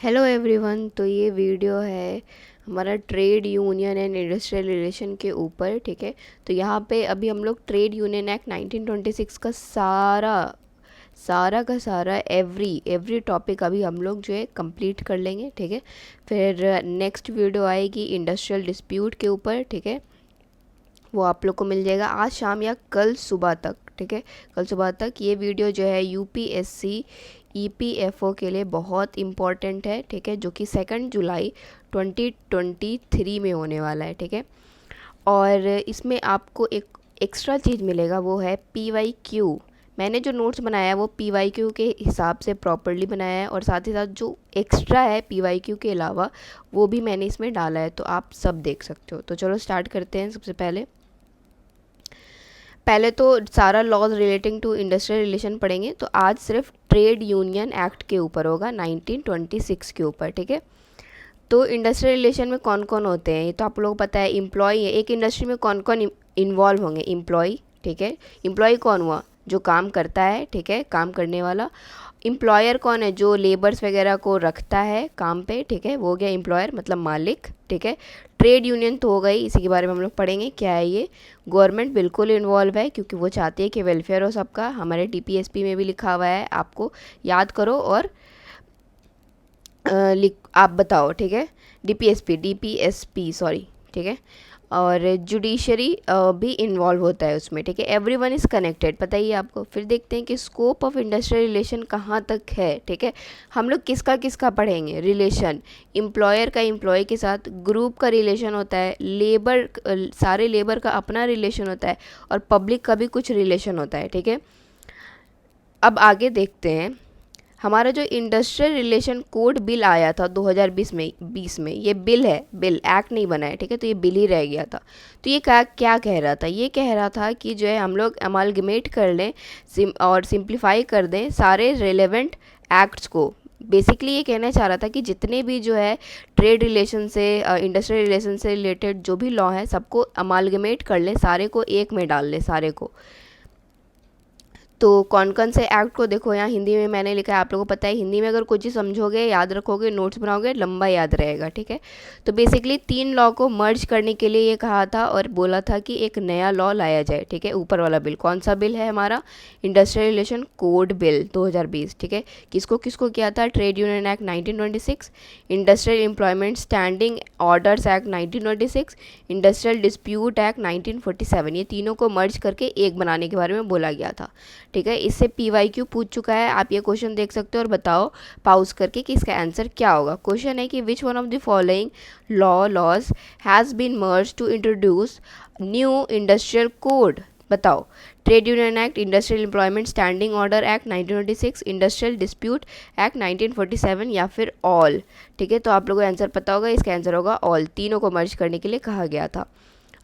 Hello everyone. तो ये video है हमारा trade union and industrial relation के ऊपर। ठीक है, तो यहाँ पे अभी हम लोग ट्रेड यूनियन एक्ट 1926 का सारा का सारा एवरी टॉपिक अभी हम लोग जो है कंप्लीट कर लेंगे। ठीक है, फिर नेक्स्ट वीडियो आएगी इंडस्ट्रियल डिस्प्यूट के ऊपर। ठीक है, वो आप लोग को मिल जाएगा आज शाम या कल सुबह तक। ठीक है, कल सुबह तक। ये वीडियो जो है यूपीएससी ईपीएफओ के लिए बहुत इम्पॉर्टेंट है। ठीक है, जो कि 2 जुलाई 2023 में होने वाला है। ठीक है, और इसमें आपको एक एक्स्ट्रा चीज़ मिलेगा, वो है पीवाईक्यू। मैंने जो नोट्स बनाया है वो पीवाईक्यू के हिसाब से प्रॉपरली बनाया है, और साथ ही साथ जो एक्स्ट्रा है पीवाईक्यू के अलावा वो भी मैंने इसमें डाला है, तो आप सब देख सकते हो। तो चलो स्टार्ट करते हैं। सबसे पहले पहले तो सारा laws relating to industrial relation पढ़ेंगे। तो आज सिर्फ ट्रेड यूनियन एक्ट के ऊपर होगा, 1926 के ऊपर। ठीक है, तो इंडस्ट्रियल रिलेशन में कौन कौन होते हैं ये तो आप लोगों को पता है। एम्प्लॉय है, एक इंडस्ट्री में कौन कौन इन्वॉल्व होंगे। एम्प्लॉय, ठीक है, एम्प्लॉय कौन हुआ, जो काम करता है। ठीक है, काम करने वाला। एम्प्लॉयर कौन है, जो लेबर्स वगैरह को रखता है काम पे। ठीक है, वो हो गया एम्प्लॉयर, मतलब मालिक। ठीक है, ट्रेड यूनियन तो हो गई, इसी के बारे में हम लोग पढ़ेंगे क्या है ये। गवर्नमेंट बिल्कुल इन्वॉल्व है, क्योंकि वो चाहती है कि वेलफेयर हो सबका। हमारे डीपीएसपी में भी लिखा हुआ है, आपको याद करो और आप बताओ। ठीक है, डीपीएसपी सॉरी। ठीक है, और जुडिशरी भी इन्वॉल्व होता है उसमें। ठीक है, एवरीवन इज़ कनेक्टेड, पता ही है आपको। फिर देखते हैं कि स्कोप ऑफ इंडस्ट्रियल रिलेशन कहाँ तक है। ठीक है, हम लोग किसका किसका पढ़ेंगे रिलेशन। एम्प्लॉयर का एम्प्लॉय के साथ, ग्रुप का रिलेशन होता है, लेबर सारे लेबर का अपना रिलेशन होता है, और पब्लिक का भी कुछ रिलेशन होता है। ठीक है, अब आगे देखते हैं। हमारा जो इंडस्ट्रियल रिलेशन कोड बिल आया था 2020 में ये बिल है, बिल एक्ट नहीं बना है। ठीक है, तो ये बिल ही रह गया था। तो ये क्या क्या कह रहा था, ये कह रहा था कि जो है हम लोग अमालगमेट कर लें और सिंप्लीफाई कर दें सारे रिलेवेंट एक्ट्स को। बेसिकली ये कहना चाह रहा था कि जितने भी जो है ट्रेड रिलेशन से इंडस्ट्रियल रिलेशन से रिलेटेड जो भी लॉ है सबको अमालगमेट कर लें, सारे को एक में डाल लें, सारे को। तो कौन कौन से एक्ट को देखो, यहाँ हिंदी में मैंने लिखा है, आप लोगों को पता है हिंदी में अगर कुछ ही समझोगे, याद रखोगे, नोट्स बनाओगे, लंबा याद रहेगा। ठीक है, तो बेसिकली 3 लॉ को मर्ज करने के लिए ये कहा था और बोला था कि एक नया लॉ लाया जाए। ठीक है, ऊपर वाला बिल कौन सा बिल है हमारा, इंडस्ट्रियल रिलेशन कोड बिल 2020। ठीक है, किसको किसको किया था, trade union act 1926, industrial employment standing orders act 1926, industrial dispute act 1947। ये तीनों को मर्ज करके एक बनाने के बारे में बोला गया था। ठीक है, इससे पीवाईक्यू पूछ चुका है, आप ये क्वेश्चन देख सकते हो और बताओ पाउज करके कि इसका आंसर क्या होगा। क्वेश्चन है कि which one of the following laws has been merge to introduce new industrial code. बताओ, trade union act, industrial employment standing order act 1926, industrial dispute act 1947, या फिर ऑल। ठीक है, तो आप लोगों को आंसर पता होगा, इसका आंसर होगा ऑल। तीनों को मर्ज करने के लिए कहा गया था।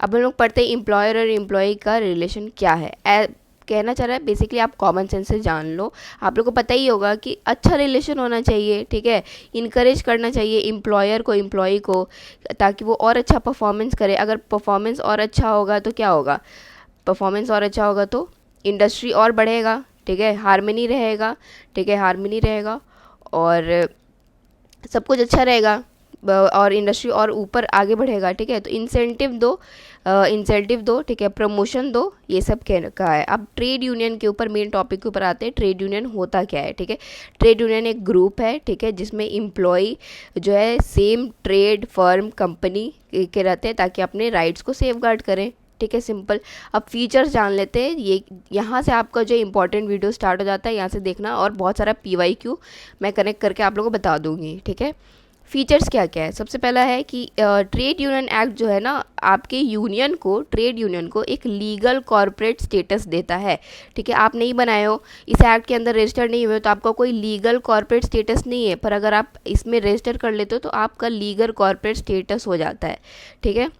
अब हम लोग पढ़ते हैं एम्प्लॉयर और एम्प्लॉय का रिलेशन क्या है। कहना चाह रहा है बेसिकली आप कॉमन सेंस से जान लो। आप लोग को पता ही होगा कि अच्छा रिलेशन होना चाहिए। ठीक है, इनकरेज करना चाहिए एम्प्लॉयर को, एम्प्लॉई को, ताकि वो और अच्छा परफॉर्मेंस करे। अगर परफॉर्मेंस और अच्छा होगा तो क्या होगा, परफॉर्मेंस और अच्छा होगा तो इंडस्ट्री और बढ़ेगा। ठीक है, हारमनी रहेगा। ठीक है, हारमनी रहेगा और सब कुछ अच्छा रहेगा, और इंडस्ट्री और ऊपर आगे बढ़ेगा। ठीक है, तो इंसेंटिव दो, इंसेंटिव दो। ठीक है, प्रमोशन दो, ये सब कह कहा है। अब ट्रेड यूनियन के ऊपर, मेन टॉपिक के ऊपर आते हैं। ट्रेड यूनियन होता क्या है। ठीक है, ट्रेड यूनियन एक ग्रुप है। ठीक है, जिसमें एम्प्लॉय जो है सेम ट्रेड फर्म कंपनी के रहते हैं, ताकि अपने राइट्स को सेफ गार्ड करें। ठीक है, सिंपल। अब फीचर्स जान लेते हैं। ये यहाँ से आपका जो इंपॉर्टेंट वीडियो स्टार्ट हो जाता है, यहाँ से देखना, और बहुत सारा पीवाईक्यू मैं कनेक्ट करके आप लोगों को बता दूंगी। ठीक है, फीचर्स क्या क्या है। सबसे पहला है कि ट्रेड यूनियन एक्ट जो है ना, आपके यूनियन को, ट्रेड यूनियन को एक लीगल कॉर्पोरेट स्टेटस देता है। ठीक है, आप नहीं बनाए हो, इस एक्ट के अंदर रजिस्टर्ड नहीं हुए हो, तो आपका कोई लीगल कॉर्पोरेट स्टेटस नहीं है। पर अगर आप इसमें रजिस्टर कर लेते हो तो आपका लीगल कॉर्पोरेट स्टेटस हो जाता है। ठीक है,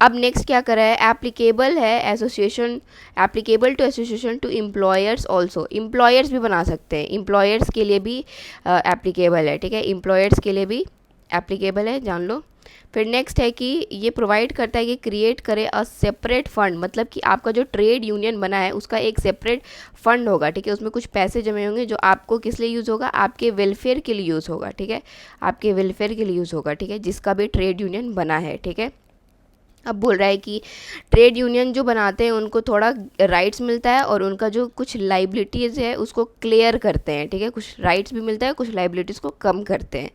अब नेक्स्ट क्या करा है, एप्लीकेबल है association, applicable to association to employers also. Employers भी बना सकते हैं, एम्प्लॉयर्स के लिए भी एप्लीकेबल है। ठीक है, एम्प्लॉयर्स के लिए भी एप्लीकेबल है, जान लो। फिर नेक्स्ट है कि ये प्रोवाइड करता है कि क्रिएट करे अ सेपरेट फंड, मतलब कि आपका जो ट्रेड यूनियन बना है उसका एक सेपरेट फंड होगा, ठीक है, उसमें कुछ पैसे जमे होंगे जो आपको किस लिए यूज़ होगा, आपके वेलफेयर के लिए यूज़ होगा, ठीक है, आपके वेलफेयर के लिए यूज़ होगा, ठीक है, जिसका भी ट्रेड यूनियन बना है, ठीक है। अब बोल रहा है कि ट्रेड यूनियन जो बनाते हैं उनको थोड़ा राइट्स मिलता है और उनका जो कुछ लाइबिलिटीज़ है उसको क्लियर करते हैं, ठीक है, कुछ राइट्स भी मिलता है, कुछ लाइबिलिटीज़ को कम करते हैं।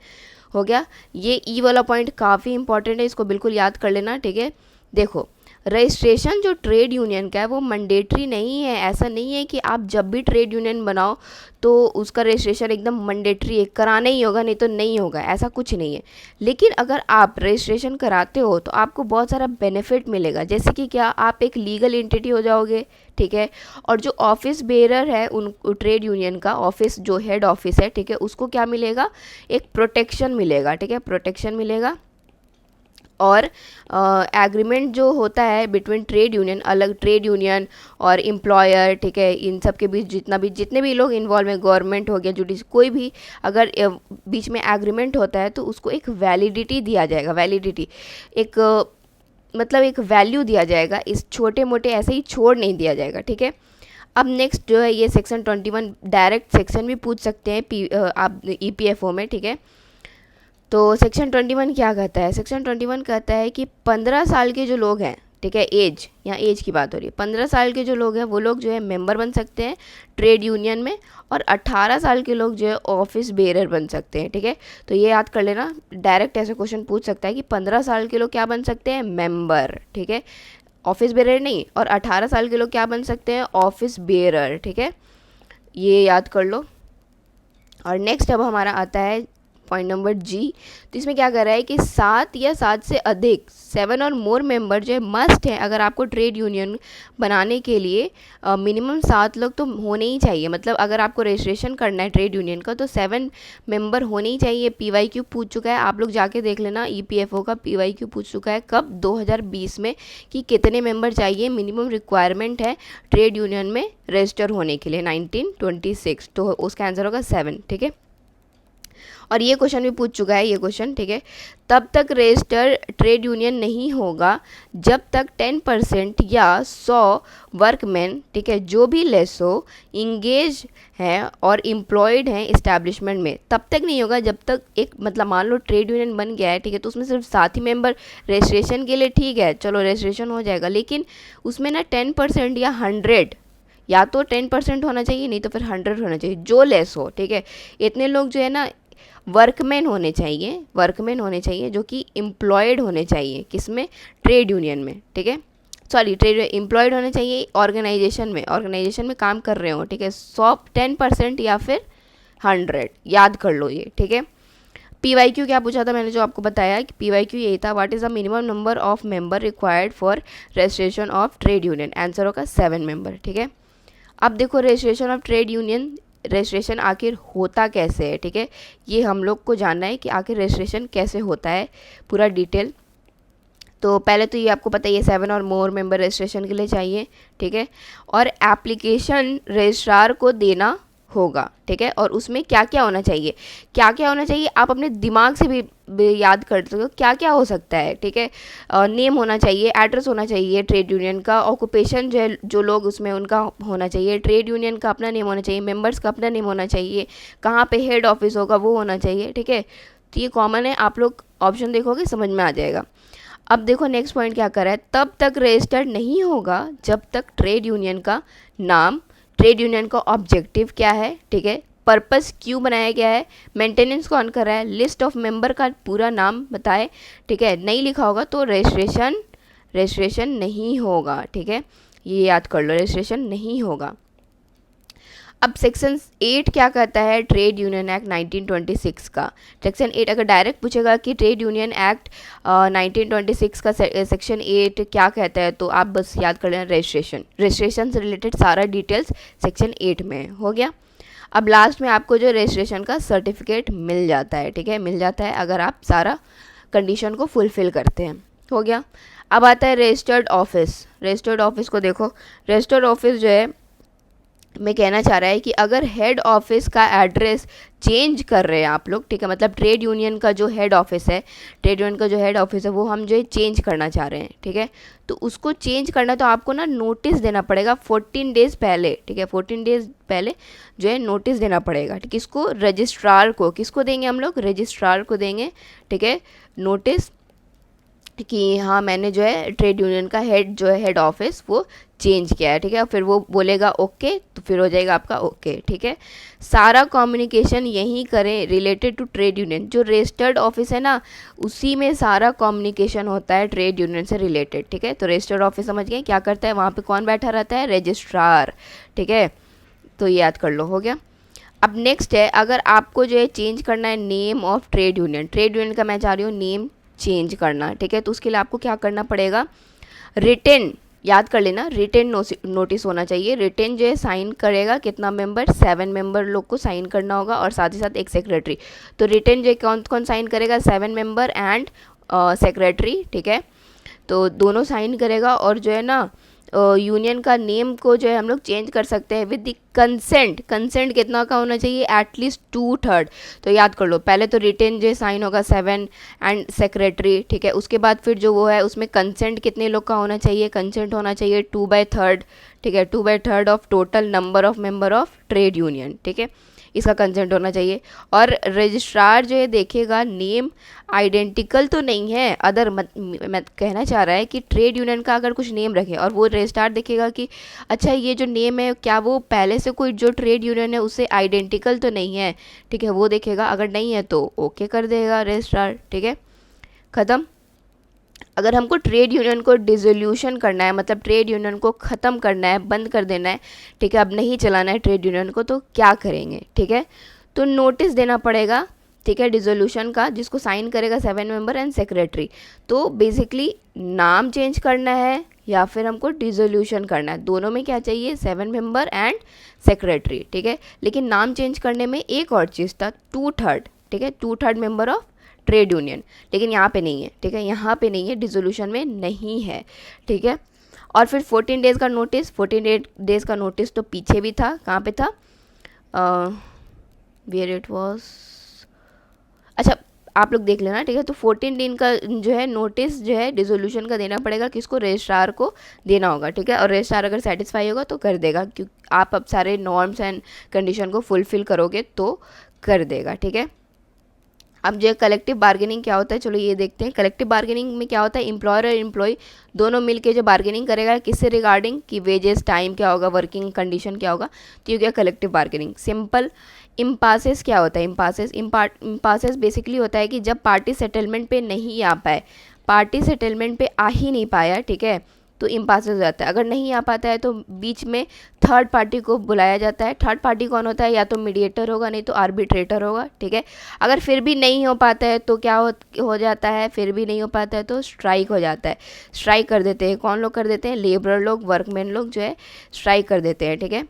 हो गया। ये ई वाला पॉइंट काफ़ी इंपॉर्टेंट है, इसको बिल्कुल याद कर लेना, ठीक है। देखो, रजिस्ट्रेशन जो ट्रेड यूनियन का है वो मैंडेटरी नहीं है, ऐसा नहीं है कि आप जब भी ट्रेड यूनियन बनाओ तो उसका रजिस्ट्रेशन एकदम मैंडेटरी है, कराना ही होगा नहीं तो नहीं होगा, ऐसा कुछ नहीं है। लेकिन अगर आप रजिस्ट्रेशन कराते हो तो आपको बहुत सारा बेनिफिट मिलेगा, जैसे कि क्या, आप एक लीगल एंटिटी हो जाओगे, ठीक है, और जो ऑफिस बेरर है उन ट्रेड यूनियन का ऑफिस जो हेड ऑफिस है, ठीक है, उसको क्या मिलेगा, एक प्रोटेक्शन मिलेगा, ठीक है, प्रोटेक्शन मिलेगा। और एग्रीमेंट जो होता है बिटवीन ट्रेड यूनियन, अलग ट्रेड यूनियन और एम्प्लॉयर, ठीक है, इन सब के बीच जितने भी लोग इन्वॉल्व हैं, गवर्नमेंट हो गया, जुडिस, कोई भी अगर बीच में एग्रीमेंट होता है तो उसको एक वैलिडिटी दिया जाएगा, वैलिडिटी एक मतलब एक वैल्यू दिया जाएगा, इस छोटे मोटे ऐसे ही छोड़ नहीं दिया जाएगा, ठीक है। अब नेक्स्ट जो है ये सेक्शन 21 डायरेक्ट सेक्शन भी पूछ सकते हैं आप ईपीएफओ में, ठीक है। तो सेक्शन 21 क्या कहता है, सेक्शन 21 कहता है कि 15 साल के जो लोग हैं, ठीक है, एज, यहाँ एज की बात हो रही है, 15 साल के जो लोग हैं वो लोग जो है मेंबर बन सकते हैं ट्रेड यूनियन में, और 18 साल के लोग जो है ऑफिस बेरर बन सकते हैं, ठीक है। तो ये याद कर लेना, डायरेक्ट ऐसे क्वेश्चन पूछ सकता है कि 15 साल के लोग क्या बन सकते हैं, मेंबर, ठीक है, ऑफिस बेरर नहीं, और 18 साल के लोग क्या बन सकते हैं, ऑफिस बेरर, ठीक है, ये याद कर लो। और नेक्स्ट अब हमारा आता है पॉइंट नंबर जी। तो इसमें क्या कर रहा है कि 7 या 7 से अधिक 7 और मोर मेंबर जो है मस्ट है, अगर आपको ट्रेड यूनियन बनाने के लिए मिनिमम 7 लोग तो होने ही चाहिए, मतलब अगर आपको रजिस्ट्रेशन करना है ट्रेड यूनियन का तो 7 मेंबर होने ही चाहिए। पीवाईक्यू पूछ चुका है, आप लोग जाके देख लेना, ईपीएफओ का पीवाईक्यू पूछ चुका है कब, 2020 में, कि कितने मेंबर चाहिए, मिनिमम रिक्वायरमेंट है ट्रेड यूनियन में रजिस्टर होने के लिए 1926, तो उसका आंसर होगा 7, ठीक है। और ये क्वेश्चन भी पूछ चुका है, ये क्वेश्चन, ठीक है, तब तक रजिस्टर ट्रेड यूनियन नहीं होगा जब तक 10% या 100 वर्कमैन, ठीक है, जो भी लेस हो, इंगेज हैं और एम्प्लॉयड हैं इस्टेब्लिशमेंट में, तब तक नहीं होगा जब तक एक, मतलब मान लो ट्रेड यूनियन बन गया है, ठीक है, तो उसमें सिर्फ 7 ही मेंबर रजिस्ट्रेशन के लिए, ठीक है, चलो रजिस्ट्रेशन हो जाएगा, लेकिन उसमें ना 10% या 100, या तो 10% होना चाहिए नहीं तो फिर 100 होना चाहिए, जो लेस हो, ठीक है, इतने लोग जो है ना वर्कमैन होने चाहिए, वर्कमैन होने चाहिए जो कि एम्प्लॉयड होने चाहिए, किसमें, ट्रेड यूनियन में, ठीक है, सॉरी ट्रेड एम्प्लॉयड होने चाहिए ऑर्गेनाइजेशन में, ऑर्गेनाइजेशन में काम कर रहे हो, ठीक है, 10% या फिर 100, याद कर लो ये, ठीक है। पीवाईक्यू क्या पूछा था मैंने जो आपको बताया कि पीवाईक्यू यही था, what is the minimum number of member required for registration of trade union, answer होगा 7 मेंबर, ठीक है। अब देखो registration of trade union, registration आखिर होता कैसे है, ठीक है, ये हम लोग को जानना है कि आखिर रजिस्ट्रेशन कैसे होता है, पूरा डिटेल। तो पहले तो ये आपको पता है, ये 7 और मोर मेंबर रजिस्ट्रेशन के लिए चाहिए, ठीक है, और एप्लीकेशन रजिस्ट्रार को देना होगा, ठीक है, और उसमें क्या क्या होना चाहिए, क्या क्या होना चाहिए आप अपने दिमाग से भी याद कर सकते हो, क्या क्या हो सकता है, ठीक है, नेम होना चाहिए, एड्रेस होना चाहिए ट्रेड यूनियन का, ऑक्यूपेशन जो है जो लोग उसमें उनका होना चाहिए, ट्रेड यूनियन का अपना नेम होना चाहिए, मेंबर्स का अपना नेम होना चाहिए, कहाँ पे हेड ऑफिस होगा वो होना चाहिए, ठीक है। तो ये कॉमन है, आप लोग ऑप्शन देखोगे समझ में आ जाएगा। अब देखो नेक्स्ट पॉइंट क्या कर रहा है, तब तक रजिस्टर्ड नहीं होगा जब तक ट्रेड यूनियन का नाम, ट्रेड यूनियन का ऑब्जेक्टिव क्या है, ठीक है, पर्पस क्यों बनाया गया है, मेंटेनेंस कौन कर रहा है, लिस्ट ऑफ मेंबर का पूरा नाम बताए, ठीक है, नहीं लिखा होगा तो रजिस्ट्रेशन नहीं होगा, ठीक है, ये याद कर लो, रजिस्ट्रेशन नहीं होगा। अब सेक्शन 8 क्या कहता है, ट्रेड यूनियन एक्ट 1926 का, सेक्शन 8 अगर डायरेक्ट पूछेगा कि ट्रेड यूनियन एक्ट 1926 का सेक्शन 8 क्या कहता है, तो आप बस याद कर लेना रजिस्ट्रेशन से रिलेटेड सारा डिटेल्स सेक्शन 8 में हो गया। अब लास्ट में आपको जो रजिस्ट्रेशन का सर्टिफिकेट मिल जाता है, ठीक है, मिल जाता है अगर आप सारा कंडीशन को फुलफिल करते हैं, हो गया। अब आता है रजिस्टर्ड ऑफिस, रजिस्टर्ड ऑफिस को देखो, रजिस्टर्ड ऑफिस जो है में कहना चाह रहा है कि अगर हेड ऑफिस का एड्रेस चेंज कर रहे हैं आप लोग, ठीक है, मतलब ट्रेड यूनियन का जो हेड ऑफिस है, ट्रेड यूनियन का जो हेड ऑफिस है वो हम जो है चेंज करना चाह रहे हैं, ठीक है, तो उसको चेंज करना तो आपको ना नोटिस देना पड़ेगा 14 डेज़ पहले, ठीक है, 14 डेज़ पहले जो है नोटिस देना पड़ेगा, ठीक है, किसको, रजिस्ट्रार को, किसको देंगे हम लोग, रजिस्ट्रार को देंगे, ठीक है, नोटिस कि हाँ मैंने जो है ट्रेड यूनियन का हेड जो है हेड ऑफिस वो चेंज किया है, ठीक है, फिर वो बोलेगा ओके, तो फिर हो जाएगा आपका ओके, ठीक है। सारा कम्युनिकेशन यहीं करें रिलेटेड टू ट्रेड यूनियन, जो रजिस्टर्ड ऑफिस है ना उसी में सारा कम्युनिकेशन होता है ट्रेड यूनियन से रिलेटेड, ठीक है। तो रजिस्टर्ड ऑफिस समझ गए क्या करता है, वहाँ पे कौन बैठा रहता है, रजिस्ट्रार, ठीक है, तो ये याद कर लो, हो गया। अब नेक्स्ट है, अगर आपको जो है चेंज करना है name of trade union, trade union का मैं चाह रही हूँ नेम चेंज करना, ठीक है, तो उसके लिए आपको क्या करना पड़ेगा, रिटेन, याद कर लेना, रिटेन नोटिस होना चाहिए, रिटेन जो है साइन करेगा कितना मेंबर, 7 मेंबर लोग को साइन करना होगा और साथ ही साथ एक सेक्रेटरी, तो रिटेन जो है कौन कौन साइन करेगा, 7 मेंबर एंड सेक्रेटरी, ठीक है, तो दोनों साइन करेगा और जो है ना यूनियन का नेम को जो है हम लोग चेंज कर सकते हैं विद द कंसेंट, कंसेंट कितना का होना चाहिए, एटलीस्ट 2/3, तो याद कर लो, पहले तो रिटेन जो साइन होगा 7 एंड सेक्रेटरी, ठीक है, उसके बाद फिर जो वो है उसमें कंसेंट कितने लोग का होना चाहिए, कंसेंट होना चाहिए 2/3, ठीक है, 2/3 of total number of member of trade union, ठीक है, इसका कंसेंट होना चाहिए। और रजिस्ट्रार जो है देखेगा नेम आइडेंटिकल तो नहीं है, अदर मैं कहना चाह रहा है कि ट्रेड यूनियन का अगर कुछ नेम रखे और वो रजिस्ट्रार देखेगा कि अच्छा ये जो नेम है क्या वो पहले से कोई जो ट्रेड यूनियन है उससे आइडेंटिकल तो नहीं है, ठीक है, वो देखेगा, अगर नहीं है तो ओके कर देगा रजिस्ट्रार, ठीक है, ख़त्म। अगर हमको ट्रेड यूनियन को डिसोल्यूशन करना है, मतलब ट्रेड यूनियन को ख़त्म करना है, बंद कर देना है, ठीक है, अब नहीं चलाना है ट्रेड यूनियन को, तो क्या करेंगे, ठीक है, तो नोटिस देना पड़ेगा, ठीक है, डिसोल्यूशन का, जिसको साइन करेगा 7 मेंबर एंड सेक्रेटरी। तो बेसिकली नाम चेंज करना है या फिर हमको डिसोल्यूशन करना है, दोनों में क्या चाहिए, 7 मेंबर एंड सेक्रेटरी, ठीक है, लेकिन नाम चेंज करने में एक और चीज़ था, 2/3, ठीक है, 2/3 मेंबर ऑफ ट्रेड यूनियन, लेकिन यहाँ पे नहीं है, ठीक है, यहाँ पे नहीं है, डिसोल्यूशन में नहीं है, ठीक है। और फिर 14 डेज़ का नोटिस, 14 डेज़ का नोटिस तो पीछे भी था, कहाँ पे था, वेयर इट वॉज, अच्छा आप लोग देख लेना, ठीक है, तो 14 दिन का जो है नोटिस जो है डिसोल्यूशन का देना पड़ेगा, किसको, रजिस्ट्रार को देना होगा, ठीक है, और रजिस्ट्रार अगर सेटिस्फाई होगा तो कर देगा, क्योंकि आप अब सारे नॉर्म्स एंड कंडीशन को फुलफिल करोगे तो कर देगा, ठीक है। अब जो कलेक्टिव बार्गेनिंग क्या होता है, चलो ये देखते हैं। कलेक्टिव बार्गेनिंग में क्या होता है, एम्प्लॉयर और एम्प्लॉय दोनों मिलके जो बार्गेनिंग करेगा, किससे रिगार्डिंग, कि वेजेस, टाइम क्या होगा, वर्किंग कंडीशन क्या होगा, तो ये क्या कलेक्टिव बार्गेनिंग। सिंपल। इम्पासेस क्या होता है, इम्पासेस बेसिकली होता है कि जब पार्टी सेटलमेंट पे नहीं आ पाए, पार्टी सेटलमेंट पे आ ही नहीं पाया, ठीक है, तो इम्पासेस हो जाता है। अगर नहीं आ पाता है तो बीच में थर्ड पार्टी को बुलाया जाता है। थर्ड पार्टी कौन होता है, या तो मीडिएटर होगा, नहीं तो आर्बिट्रेटर होगा, ठीक है। अगर फिर भी नहीं हो पाता है तो क्या हो जाता है, फिर भी नहीं हो पाता है तो स्ट्राइक हो जाता है। स्ट्राइक कर देते हैं, कौन लोग कर देते हैं, लेबर लोग, वर्कमैन लोग जो है स्ट्राइक कर देते हैं, ठीक है।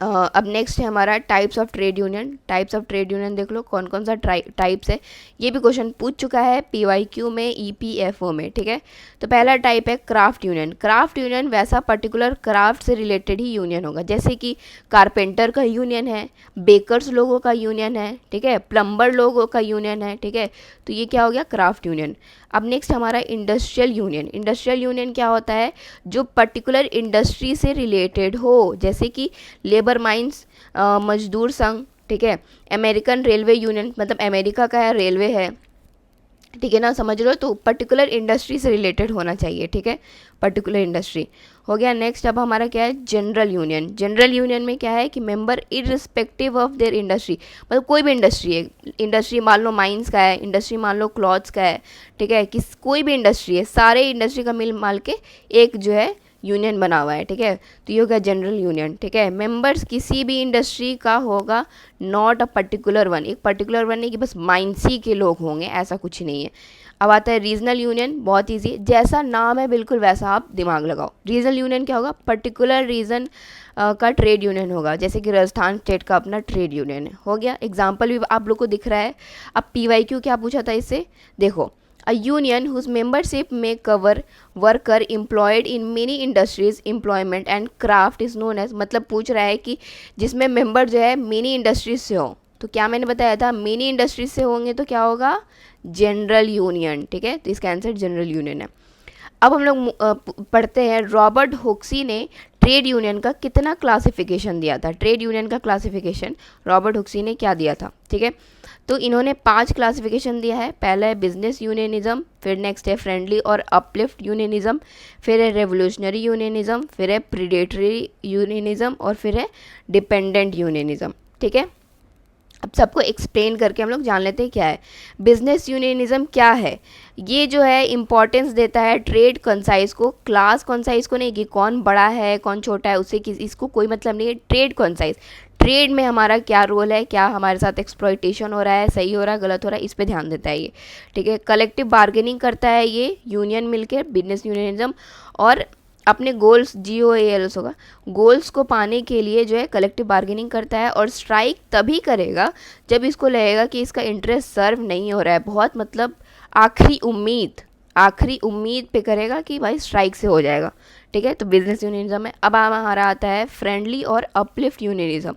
अब नेक्स्ट है हमारा types of trade union. Types of trade union देख लो कौन कौन सा टाइप्स है, ये भी क्वेश्चन पूछ चुका है PYQ में, EPFO में, ठीक है। तो पहला टाइप है क्राफ्ट यूनियन। क्राफ्ट यूनियन वैसा पर्टिकुलर क्राफ्ट से रिलेटेड ही यूनियन होगा, जैसे कि कारपेंटर का यूनियन है, बेकर्स लोगों का यूनियन है, ठीक है, प्लम्बर लोगों का यूनियन है, ठीक है, तो ये क्या हो गया, क्राफ्ट यूनियन। अब नेक्स्ट हमारा इंडस्ट्रियल यूनियन। इंडस्ट्रियल यूनियन क्या होता है, जो पर्टिकुलर इंडस्ट्री से रिलेटेड हो, जैसे कि लेबर माइंस, मजदूर संघ, ठीक है, अमेरिकन रेलवे यूनियन, मतलब अमेरिका का है रेलवे है, ठीक है ना, समझ लो, तो पर्टिकुलर इंडस्ट्री से रिलेटेड होना चाहिए, ठीक है, पर्टिकुलर इंडस्ट्री हो गया। नेक्स्ट अब हमारा क्या है, जनरल यूनियन। जनरल यूनियन में क्या है कि member irrespective of their industry, मतलब कोई भी इंडस्ट्री है, इंडस्ट्री मान लो माइंस का है, इंडस्ट्री मान लो क्लॉथ्स का है, ठीक है, किस कोई भी इंडस्ट्री है, सारे इंडस्ट्री का मिल माल के एक जो है यूनियन बना हुआ है, ठीक है, तो ये हो गया जनरल यूनियन, ठीक है। मेंबर्स किसी भी इंडस्ट्री का होगा, नॉट अ पर्टिकुलर वन, एक पर्टिकुलर वन नहीं कि बस माइंसी के लोग होंगे, ऐसा कुछ नहीं है। अब आता है रीजनल यूनियन, बहुत ईजी, जैसा नाम है बिल्कुल वैसा आप दिमाग लगाओ। रीजनल यूनियन क्या होगा, पर्टिकुलर रीजन का ट्रेड यूनियन होगा, जैसे कि राजस्थान स्टेट का अपना ट्रेड यूनियन है, हो गया। एग्जाम्पल भी आप लोग को दिख रहा है। अब PYQ क्या पूछा था इससे, देखो अ यूनियन हुज मेंबरशिप में cover worker employed in many industries employment and craft is known as, मतलब पूछ रहा है कि जिसमें मेंबर जो है मेनी इंडस्ट्रीज से हो, तो क्या मैंने बताया था मेनी इंडस्ट्रीज से होंगे तो क्या होगा, जनरल यूनियन, ठीक है, तो इसका आंसर जनरल यूनियन है। अब हम लोग पढ़ते हैं रॉबर्ट हुक्सी ने ट्रेड यूनियन का कितना क्लासिफिकेशन दिया था। ट्रेड यूनियन का क्लासिफिकेशन रॉबर्ट हुक्सी ने क्या दिया था, ठीक है, तो इन्होंने 5 क्लासिफिकेशन दिया है। पहला है बिजनेस यूनियनिज्म, फिर नेक्स्ट है फ्रेंडली और अपलिफ्ट यूनियनिज्म, फिर है रेवोल्यूशनरी यूनियनिज्म, फिर है प्रीडेटरी यूनियनिज्म और फिर है डिपेंडेंट यूनियनिज्म, ठीक है। अब सबको एक्सप्लेन करके हम लोग जान लेते हैं क्या है बिजनेस यूनियनिज्म। क्या है ये, जो है इम्पॉर्टेंस देता है ट्रेड कंसाइज को, क्लास कंसाइज को नहीं कि कौन बड़ा है कौन छोटा है, उससे इसको कोई मतलब नहीं है। ट्रेड कंसाइज, ट्रेड में हमारा क्या रोल है, क्या हमारे साथ एक्सप्लॉइटेशन हो रहा है, सही हो रहा है गलत हो रहा है, इस पे ध्यान देता है ये, ठीक है। कलेक्टिव बार्गेनिंग करता है ये यूनियन मिलकर, बिजनेस यूनियनिज्म, और अपने गोल्स GOALs होगा, गोल्स को पाने के लिए जो है कलेक्टिव बार्गेनिंग करता है। और स्ट्राइक तभी करेगा जब इसको लगेगा कि इसका इंटरेस्ट सर्व नहीं हो रहा है, बहुत मतलब आखिरी उम्मीद पे करेगा कि भाई स्ट्राइक से हो जाएगा, ठीक है। तो बिजनेस यूनियनिज्म है। अब हमारा आता है फ्रेंडली और अपलिफ्ट यूनियनिज्म,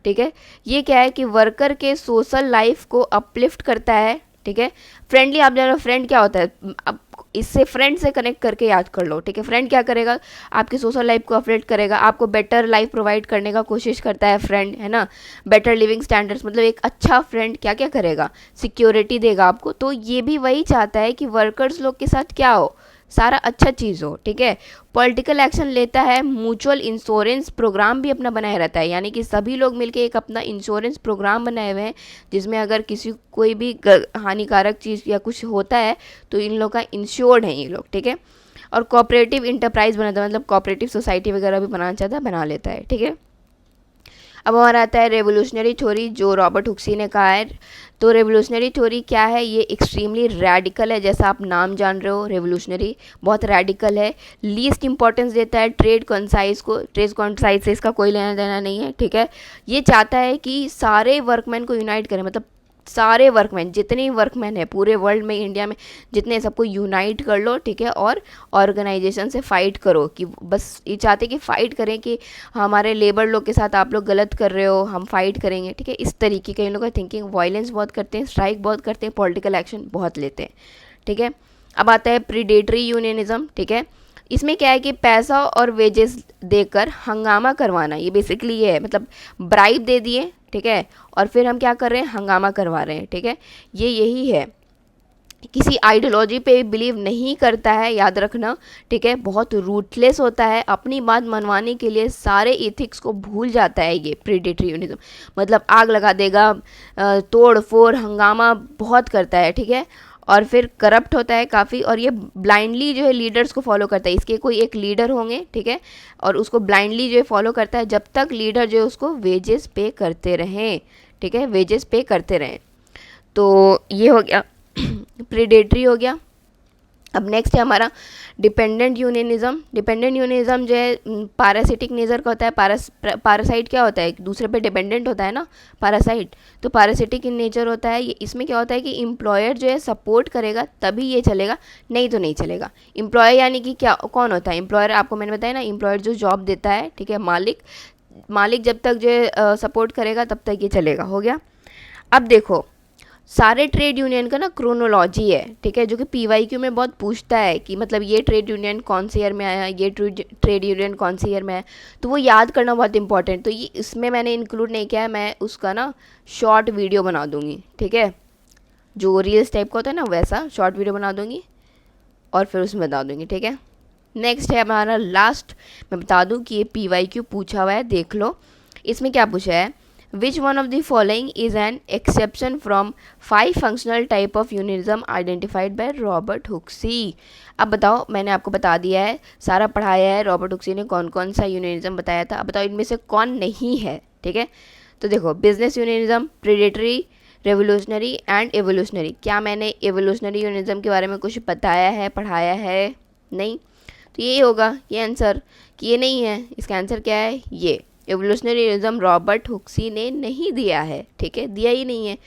ठीक है। ये क्या है कि वर्कर के सोशल लाइफ को अपलिफ्ट करता है, ठीक है। फ्रेंडली, आप जानो फ्रेंड क्या होता है, अब इससे फ्रेंड से कनेक्ट करके याद कर लो, ठीक है। फ्रेंड क्या करेगा, आपकी सोशल लाइफ को अपलिफ्ट करेगा, आपको बेटर लाइफ प्रोवाइड करने का कोशिश करता है फ्रेंड, है ना। बेटर लिविंग स्टैंडर्ड्स, मतलब एक अच्छा फ्रेंड क्या क्या करेगा, सिक्योरिटी देगा आपको। तो ये भी वही चाहता है कि वर्कर्स लोग के साथ क्या हो, सारा अच्छा चीज़ हो, ठीक है। पॉलिटिकल एक्शन लेता है, म्यूचुअल इंश्योरेंस प्रोग्राम भी अपना बनाए रहता है, यानी कि सभी लोग मिलके एक अपना इंश्योरेंस प्रोग्राम बनाए हुए हैं, जिसमें अगर किसी कोई भी हानिकारक चीज़ या कुछ होता है तो इन लोग का इंश्योर्ड है ये लोग, ठीक है। और कोऑपरेटिव इंटरप्राइज बनाता है, मतलब कोऑपरेटिव सोसाइटी वगैरह भी बनाना चाहता है, बना लेता है, ठीक है। अब हमारा आता है रेवोल्यूशनरी थ्योरी, जो रॉबर्ट हुक्सी ने कहा है। तो रेवोल्यूशनरी थ्योरी क्या है, ये एक्सट्रीमली रैडिकल है, जैसा आप नाम जान रहे हो, रेवोल्यूशनरी बहुत रैडिकल है। लीस्ट इंपॉर्टेंस देता है ट्रेड कंसाइज को, ट्रेड कंसाइज से इसका कोई लेना देना नहीं है, ठीक है। ये चाहता है कि सारे वर्कमैन को यूनाइट करें, मतलब सारे वर्कमैन, जितने वर्कमैन हैं पूरे वर्ल्ड में, इंडिया में जितने, सबको यूनाइट कर लो, ठीक है। और ऑर्गेनाइजेशन से फाइट करो, कि बस ये चाहते कि फ़ाइट करें कि हमारे लेबर लोग के साथ आप लोग गलत कर रहे हो, हम फाइट करेंगे, ठीक है। इस तरीके के इन लोगों का थिंकिंग, वायलेंस बहुत करते हैं, स्ट्राइक बहुत करते हैं, पॉलिटिकल एक्शन बहुत लेते हैं, ठीक है। अब आता है प्रीडेटरी यूनियनिज्म, ठीक है। इसमें क्या है कि पैसा और वेजेस देकर हंगामा करवाना, ये बेसिकली ये है, मतलब ब्राइब दे दिए, ठीक है, और फिर हम क्या कर रहे हैं, हंगामा करवा रहे हैं, ठीक है। ये यही है, किसी आइडियोलॉजी पे बिलीव नहीं करता है, याद रखना, ठीक है। बहुत रूटलेस होता है, अपनी बात मनवाने के लिए सारे एथिक्स को भूल जाता है ये प्रीडेटरी यूनिज्म, मतलब आग लगा देगा, तोड़ फोड़ हंगामा बहुत करता है, ठीक है। और फिर करप्ट होता है काफ़ी, और ये ब्लाइंडली जो है लीडर्स को फॉलो करता है, इसके कोई एक लीडर होंगे, ठीक है, और उसको ब्लाइंडली जो है फॉलो करता है, जब तक लीडर जो है उसको वेजेस पे करते रहें, ठीक है, वेजेस पे करते रहें। तो ये हो गया प्रीडेटरी हो गया। अब नेक्स्ट है हमारा डिपेंडेंट यूनियनिज्म। डिपेंडेंट यूनियनिज्म जो है पैरासिटिक नेचर का होता है। पैरासाइट क्या होता है, एक दूसरे पे डिपेंडेंट होता है ना, पैरासाइट, तो पैरासिटिक इन नेचर होता है ये। इसमें क्या होता है कि एम्प्लॉयर जो है सपोर्ट करेगा तभी ये चलेगा, नहीं तो नहीं चलेगा। एम्प्लॉयर यानी कि क्या, कौन होता है एम्प्लॉयर, आपको मैंने बताया ना, एम्प्लॉयर जो जॉब देता है, ठीक है, मालिक जब तक जो है सपोर्ट करेगा तब तक ये चलेगा, हो गया। अब देखो सारे ट्रेड यूनियन का ना क्रोनोलॉजी है, ठीक है, जो कि PYQ में बहुत पूछता है कि मतलब ये ट्रेड यूनियन कौन से ईयर में आया, ये ट्रेड यूनियन कौन से ईयर में आया, तो वो याद करना बहुत इंपॉर्टेंट। तो ये इसमें मैंने इंक्लूड नहीं किया है, मैं उसका ना शॉर्ट वीडियो बना दूँगी, ठीक है, जो रील्स टाइप का होता है ना वैसा शॉर्ट वीडियो बना दूँगी और फिर उसमें बता दूँगी, ठीक है। नेक्स्ट है हमारा लास्ट, मैं बता दूँ कि ये PYQ पूछा हुआ है, देख लो। इसमें क्या पूछा है, Which one of the following is an exception from 5 functional type of unionism identified by Robert Huxley? अब बताओ, मैंने आपको बता दिया है, सारा पढ़ाया है, रॉबर्ट हुक्सी ने कौन कौन सा यूनियनिज्म बताया था। अब बताओ इनमें से कौन नहीं है, ठीक है। तो देखो business unionism, predatory, revolutionary and evolutionary. क्या मैंने एवोल्यूशनरी यूनियनिज्म के बारे में कुछ बताया है, पढ़ाया है? नहीं। तो यही होगा ये आंसर कि ये नहीं है, इसका आंसर क्या है, ये एवोल्यूशनरी यूनियनिज्म रॉबर्ट हुक्सी ने नहीं दिया है, ठीक है, दिया ही नहीं है।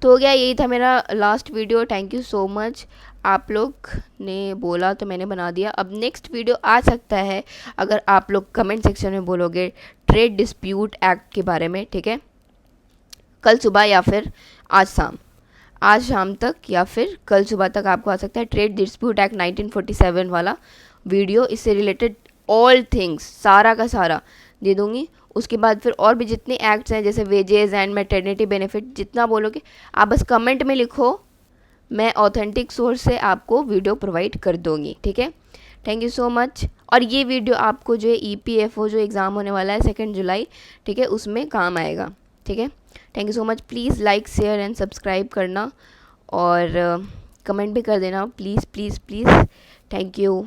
तो हो गया, यही था मेरा last video. Thank you so much, आप लोग ने बोला तो मैंने बना दिया। अब नेक्स्ट वीडियो आ सकता है अगर आप लोग कमेंट सेक्शन में बोलोगे ट्रेड डिस्प्यूट एक्ट के बारे में, ठीक है, कल सुबह या फिर आज शाम तक या फिर कल सुबह तक आपको आ सकता है ट्रेड डिस्प्यूट एक्ट 1947 वाला वीडियो। इससे रिलेटेड ऑल थिंग्स सारा का सारा दे दूँगी। उसके बाद फिर और भी जितने एक्ट्स हैं जैसे वेजेस एंड मैटरनिटी बेनिफिट, जितना बोलोगे आप बस कमेंट में लिखो, मैं ऑथेंटिक सोर्स से आपको वीडियो प्रोवाइड कर दूँगी, ठीक है। Thank you so much. और ये वीडियो आपको जो है EPFO जो एग्ज़ाम होने वाला है 2 जुलाई, ठीक है, उसमें काम आएगा, ठीक है। Thank you so much. Please like share and subscribe करना और कमेंट भी कर देना, please please please. Thank you.